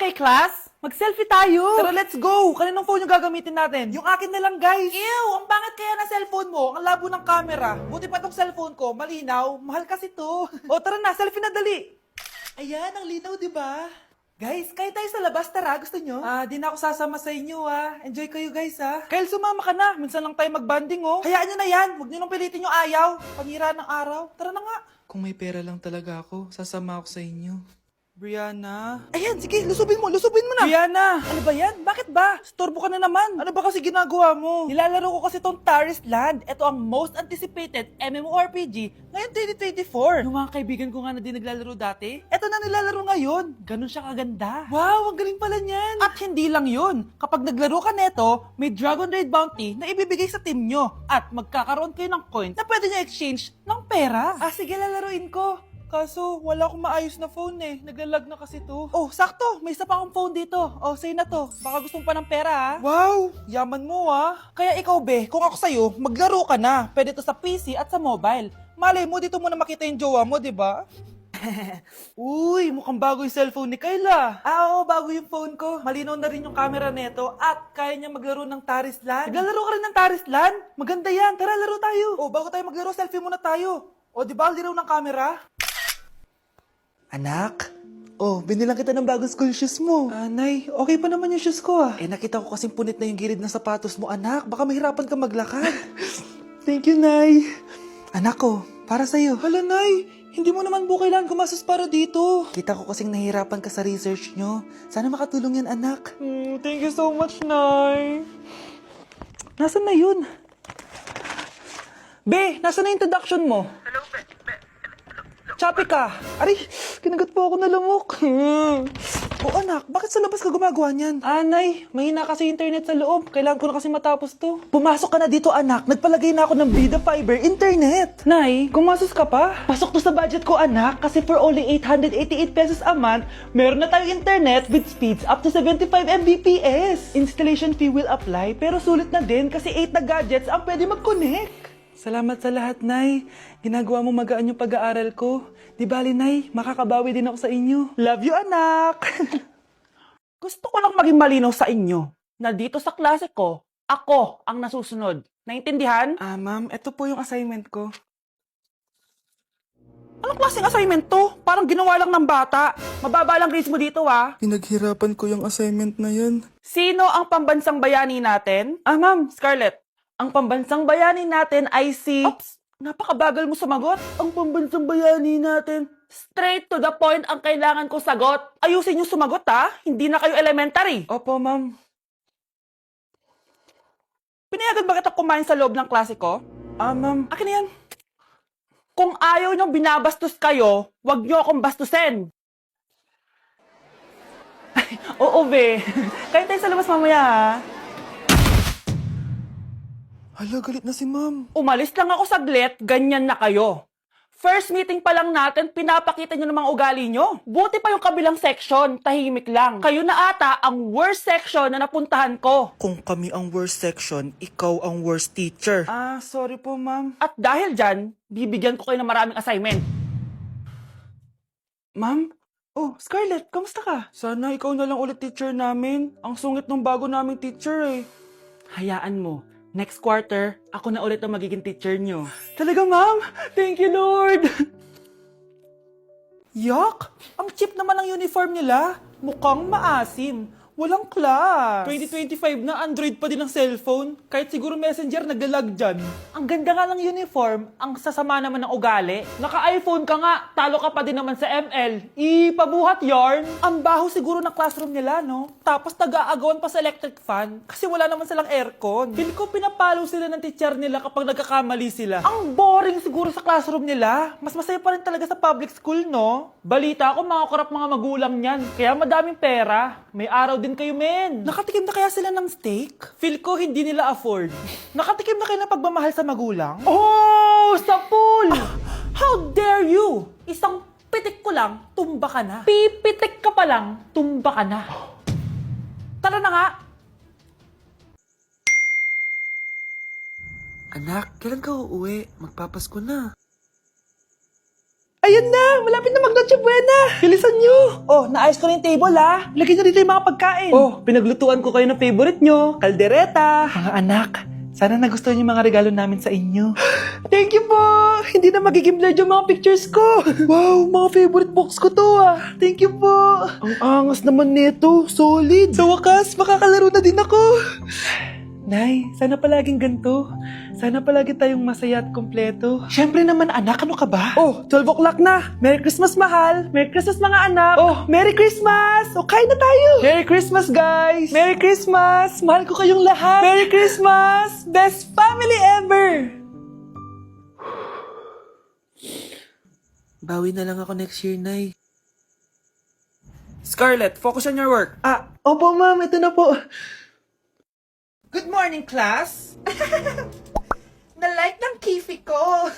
Okay, class? Mag-selfie tayo! Tara, let's go! Kaninong phone yung gagamitin natin? Yung akin na lang, guys! Ew! Ang pangit kaya na cellphone mo! Ang labo ng camera! Buti pa tong cellphone ko, malinaw. Mahal kasi to. O, tara na, selfie na dali! Ayan, ang linaw, di ba? Guys, kayo tayo sa labas, tara. Gusto nyo? Di na ako sasama sa inyo, Enjoy kayo, guys, Kyle, sumama ka na. Minsan lang tayo mag-banding, oh. Hayaan nyo na yan. Huwag nyo nang pilitin yung ayaw. Panira ng araw. Tara na nga. Kung may pera lang talaga ako, sasama ako sa inyo. Brianna? Ayan, sige, lusubin mo na. Brianna! Ano ba yan? Bakit ba? Storbo ka na naman. Ano ba kasi ginagawa mo? Nilalaro ko kasi tong Taris Land. Ito ang most anticipated MMORPG ngayon 2024. Yung mga kaibigan ko nga na di naglalaro dati, ito na nilalaro ngayon. Ganun siya kaganda. Wow, ang galing pala niyan. At hindi lang yun. Kapag naglaro ka neto, may Dragon Raid Bounty na ibibigay sa team nyo. At magkakaroon kayo ng coins na pwede nyo exchange ng pera. Sige, lalaruin ko. Kaso, wala akong maayos na phone Naglalag na kasi to. Oh, sakto! May isa pa akong phone dito. Oh, sa'yo na to. Baka gusto mo pa ng pera, Wow! Yaman mo, Kaya ikaw, be, kung ako sa'yo, maglaro ka na. Pwede to sa PC at sa mobile. Malay mo, dito mo na makita yung jowa mo, di ba? Uy, mukhang bago yung cellphone ni Kayla. Oo, bago yung phone ko. Malinaw na rin yung camera neto at kaya niya maglaro ng Taris Land. Naglalaro ka rin ng Taris Land? Maganda yan. Tara, laro tayo. Oh, bago tayo maglaro, selfie muna tayo. O, di ba, linaw ng camera? Anak? Oh, binilang kita ng bagong school shoes mo. Nay, okay pa naman yung shoes ko nakita ko kasing punit na yung gilid ng sapatos mo, anak. Baka mahirapan ka maglakad. Thank you, Nay. Anak ko, para sa'yo. Hala, Nay. Hindi mo naman po kailangan gumastos para dito. Kita ko kasing nahihirapan ka sa research nyo. Sana makatulong yan, anak. Thank you so much, Nay. Nasaan na yun? Be, nasaan na yung introduction mo? Hello, be. Choppy ka! Aray, kinagat po ako na lamok. O anak, bakit sa labas ka gumagawa niyan? Nay, mahina kasi internet sa loob. Kailangan ko na kasi matapos to. Pumasok ka na dito, anak. Nagpalagay na ako ng Vida Fiber Internet. Nay, gumasos ka pa? Pasok to sa budget ko, anak. Kasi for only 888 pesos a month, meron na tayong internet with speeds up to 75 Mbps. Installation fee will apply, pero sulit na din kasi 8 na gadgets ang pwede mag-connect. Salamat sa lahat, Nay. Ginagawa mo magaan yung pag-aaral ko. Di bali, Nay, makakabawi din ako sa inyo. Love you, anak! Gusto ko lang maging malinaw sa inyo na dito sa klase ko, ako ang nasusunod. Naintindihan? Ma'am, ito po yung assignment ko. Anong klaseng assignment to? Parang ginawa lang ng bata. Mababa lang grades mo dito, Pinaghirapan ko yung assignment na yan. Sino ang pambansang bayani natin? Ma'am, Scarlett. Ang pambansang bayani natin ay si... Oops! Napakabagal mo sumagot. Ang pambansang bayani natin. Straight to the point ang kailangan ko sagot. Ayusin yung sumagot, Hindi na kayo elementary. Opo, ma'am. Pinayagan ba kita kumain sa loob ng klase ko? Ma'am. Akin na yan. Kung ayaw niyong binabastos kayo, wag niyo akong bastusin. Oo, be. Kain tayo sa labas mamaya, Hala, galit na si ma'am. Umalis lang ako saglit, ganyan na kayo. First meeting pa lang natin, pinapakita nyo ng mga ugali nyo. Buti pa yung kabilang section, tahimik lang. Kayo na ata ang worst section na napuntahan ko. Kung kami ang worst section, ikaw ang worst teacher. Sorry po, ma'am. At dahil dyan, bibigyan ko kayo ng maraming assignment. Ma'am? Oh, Scarlett, kamusta ka? Sana ikaw na lang ulit teacher namin. Ang sungit ng bago naming teacher Hayaan mo. Next quarter, ako na ulit ang magiging teacher nyo. Talaga, ma'am? Thank you, Lord! Yuck! Ang cheap naman ang uniform nila. Mukhang maasim. Walang class. 2025 na Android pa din ang cellphone. Kahit siguro Messenger naglalag dyan. Ang ganda nga ng uniform, ang sasama naman ng ugali. Naka-iPhone ka nga, talo ka pa din naman sa ML. Ipabuhat yarn. Ang baho siguro ng classroom nila, no? Tapos nag-aagawan pa sa electric fan kasi wala naman silang aircon. Feel ko pinapalo sila ng teacher nila kapag nagkakamali sila. Ang boring siguro sa classroom nila. Mas masaya pa rin talaga sa public school, no? Balita ko mga korap mga magulang niyan. Kaya madaming pera. May araw din kayo, men. Nakatikim na kaya sila ng steak? Feel ko hindi nila afford. Nakatikim na kayo ng pagmamahal sa magulang? Oh, sa pool! How dare you? Isang pitik ko lang, tumba ka na. Pipitik ka pa lang, tumba ka na. Tara na nga. Anak, kailan ka uuwi? Magpapasko na. Ayan na! Malapit na mag-Noche Buena! Bilisan nyo! Oh, naayos ko na yung table ha! Lagyan nyo dito yung mga pagkain! Oh, pinaglutuan ko kayo ng favorite nyo! Kaldereta! Mga anak, sana nagustuhan yung mga regalo namin sa inyo. Thank you po! Hindi na magiging blurred yung mga pictures ko! Wow, mga favorite box ko to ah! Thank you po! Ang angas naman nito! Solid! Sa wakas, makakalaro na din ako! Nay, sana palaging ganito. Sana palagi tayong masaya at kompleto. Siyempre naman anak, ano ka ba? Oh, 12 o'clock na. Merry Christmas mahal. Merry Christmas mga anak. Oh, Merry Christmas. O, kain na tayo. Merry Christmas guys. Merry Christmas. Mahal ko kayong lahat. Merry Christmas. Best family ever. Bawi na lang ako next year, Nay. Scarlett, focus on your work. Opo ma'am, ito na po. Good morning, class. Na-like ng kifi ko.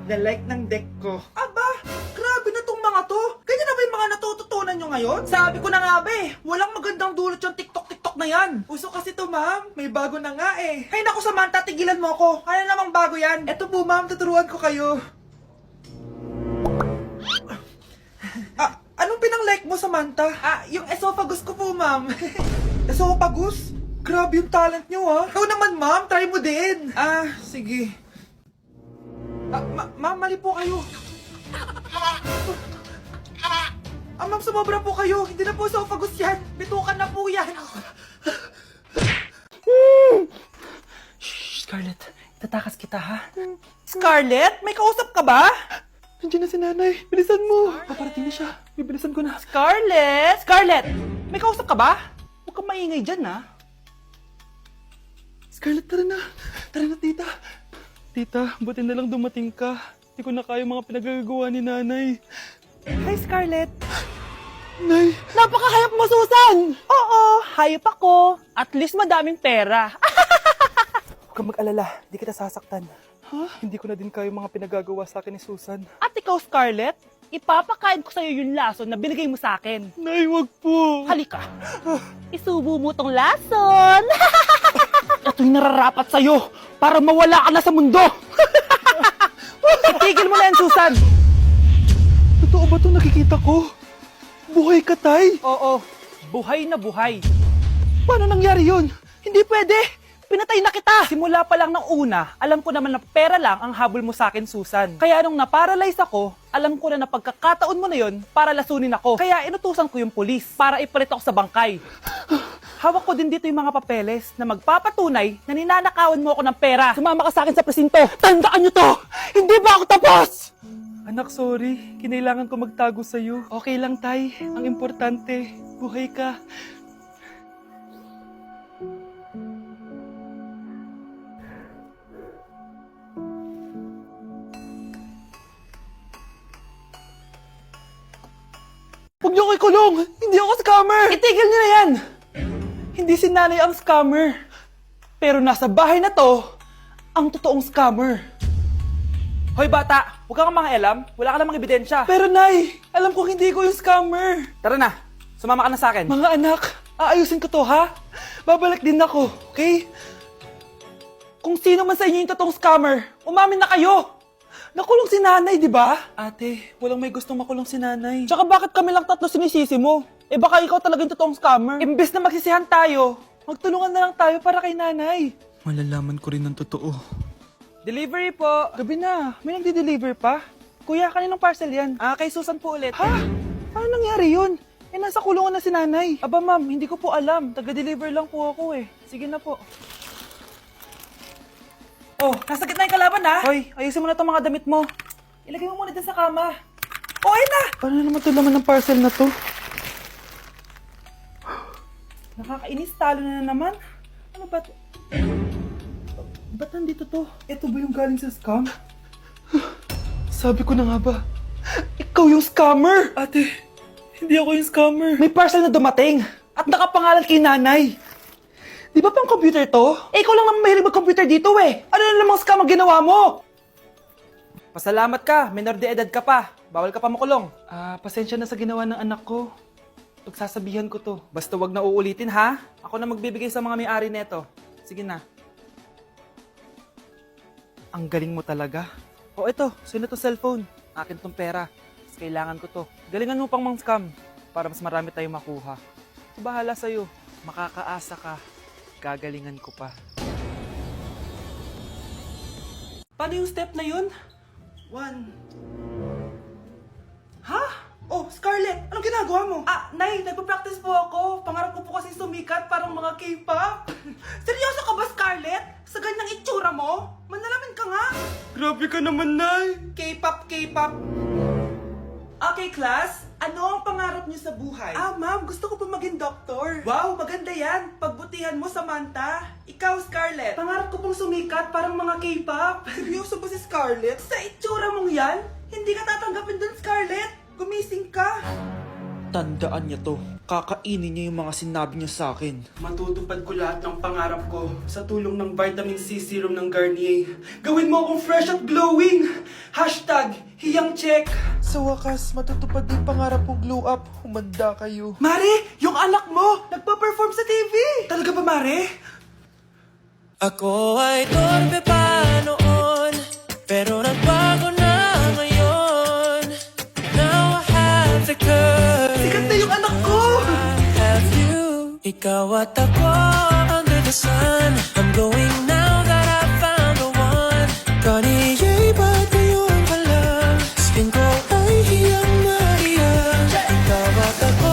Na-like ng deck ko. Aba, grabe na tong mga to. Ganyan na ba yung mga natututunan nyo ngayon? Sabi ko na nga ba walang magandang dulot yung TikTok na yan. Uso kasi to ma'am, may bago na nga eh. Ay naku Samantha, tigilan mo ako. Ano namang bago yan? Eto po ma'am, tuturuan ko kayo. Anong pinang-like mo, Samantha? Yung esophagus ko po, ma'am. Esophagus? Grabe yung talent nyo, ha? Ikaw naman, ma'am. Try mo din. Sige. Ma'am, mali po kayo. Ma'am, sumobra po kayo. Hindi na po esophagus yan. Bitukan na po yan. Shh, Scarlett. Itatakas kita, ha? Scarlett? May kausap ka ba? Nandiyan na si nanay. Bilisan mo. Paparating na siya. Bibilisan ko na. Scarlett! Scarlett! May kausap ka ba? Huwag kang maingay dyan, ha? Scarlett, tara na. Tara na, tita. Tita, buti na lang dumating ka. Hindi ko na kaya mga pinagagawa ni nanay. Hi, Scarlett. Nay. Napaka-hayop mo, Susan! Oo, hayop ako. At least madaming pera. Huwag kang mag-alala. Hindi kita sasaktan. Hindi ko na din kaya mga pinagagawa sa akin ni Susan. At ikaw, Scarlett, ipapakain ko sa'yo yung lason na binigay mo sa akin. Nay, wag po. Halika. Isubo mo tong lason. Ito'y nararapat sa'yo para mawala ka na sa mundo. Itigil mo na yan, Susan. Totoo ba ito nakikita ko? Buhay ka, Tay? Oo, buhay na buhay. Paano nangyari yun? Hindi pwede. Pinatay na kita! Simula pa lang ng una, alam ko naman na pera lang ang habol mo sa akin, Susan. Kaya nung na-paralyze ako, alam ko na pagkakataon mo na yon para lasunin ako. Kaya inutusan ko yung pulis para ipalit ako sa bangkay. Hawak ko din dito yung mga papeles na magpapatunay na ninanakawan mo ako ng pera. Sumama ka sa akin sa presinto. Tandaan nyo to! Hindi ba ako tapos? Anak, sorry. Kinailangan ko magtago sa'yo. Okay lang, Tay. Ang importante, buhay ka. Huwag niyo ko ikulong! Hindi ako scammer! Itigil niyo na yan! Hindi si nanay ang scammer. Pero nasa bahay na to, ang totoong scammer. Hoy bata, huwag kang mangialam. Wala ka namang ebidensya. Pero nay, alam ko hindi ko yung scammer. Tara na, sumama ka na sa akin. Mga anak, aayusin ko to ha? Babalik din ako, okay? Kung sino man sa inyo yung totoong scammer, umamin na kayo! Nakulong si nanay, di ba? Ate, walang may gustong makulong si nanay. Tsaka bakit kami lang tatlo sinisisi mo? Eh baka ikaw talaga yung totoong scammer. Imbes na magsisihan tayo, magtulungan na lang tayo para kay nanay. Malalaman ko rin ang totoo. Delivery po. Gabi na, may nagdi-deliver pa. Kuya, kaninong parcel yan? Kay Susan po ulit. Ha? Paano nangyari yun? Eh nasa kulungan na si nanay. Aba ma'am, hindi ko po alam. Taga-deliver lang po ako eh. Sige na po. Oh, nasa gitna yung kalaban ha? Hoy, ayusin mo na itong mga damit mo. Ilagay mo muna dyan sa kama. Oh, ayun na! Paano naman ito laman ng parcel na to? Nakakainis, talo na naman. Ano ba ito? Ba't nandito to? Ito ba yung galing sa scam? Sabi ko na nga ba, ikaw yung scammer! Ate, hindi ako yung scammer. May parcel na dumating at nakapangalan kay nanay. Di ba pang computer to? Eh, ikaw lang naman mahilig mag-computer dito eh. Ano na namang scam ang ginawa mo? Pasalamat ka, minor de edad ka pa. Bawal ka pa makulong. Pasensya na sa ginawa ng anak ko. Pagsasabihan ko to. Basta wag na uulitin ha. Ako na magbibigay sa mga may-ari neto. Sige na. Ang galing mo talaga. O ito, sino to cellphone? Akin tong pera. Mas kailangan ko to. Galingan mo pang mang-scam para mas marami tayong makuha. Bahala sa'yo. Makakaasa ka. Gagalingan ko pa. Paano yung step na yun? 1. Ha? Oh, Scarlett! Anong ginagawa mo? Nay, nagpa-practice po ako. Pangarap ko po kasi sumikat parang mga K-pop. Seryoso ka ba, Scarlett? Sa ganyang itsura mo? Manalamin ka nga. Grabe ka naman, Nay. K-pop, K-pop. Okay, class. Ano ang pangarap niyo sa buhay? Ma'am, gusto ko pa maging doktor. Wow, maganda yan. Pagbutihan mo, Samantha. Ikaw, Scarlett. Pangarap ko pong sumikat parang mga K-pop. Seryoso ba si Scarlett? Sa itsura mong yan, hindi ka tatanggapin dun, Scarlett. Gumising ka. Tandaan niya to. Kakainin niya yung mga sinabi niya sa akin. Matutupad ko lahat ng pangarap ko sa tulong ng vitamin C serum ng Garnier. Gawin mo akong fresh at glowing! #hiyangcheck. Sa wakas, matutupad din pangarap kong glow up. Humanda kayo. Mare, yung anak mo, nagpa-perform sa TV! Talaga ba, Mare? Ako ay torpe pa noon, pero nagbago na ngayon. Now I have the courage. Sikat na yung anak ko! I have you. Ikaw at ako under the sun. I'm going now that I found the one. Kaniya'y ba't ngayon ka lang? Skin ko ay hiyang na hiyang. Ikaw at ako,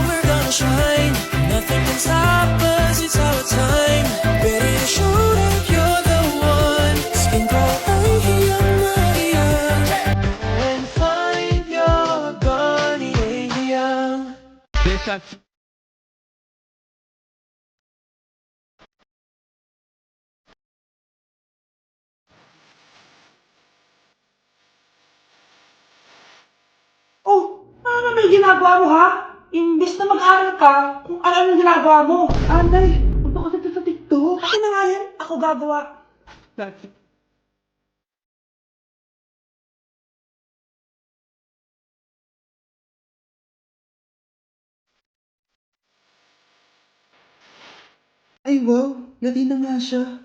we're gonna shine. Nothing can stop us, it's our time. Ready to show that you're the one. Skin ko ay hiyang na hiyang. And find your Garnier. Oh, ano may ginagawa mo, ha? Imbes na mag-aral ka, kung ano ginagawa mo. Nay, punta ka sa TikTok. Akin na nga yan, ako gagawa. Ay wow, lati na nga siya.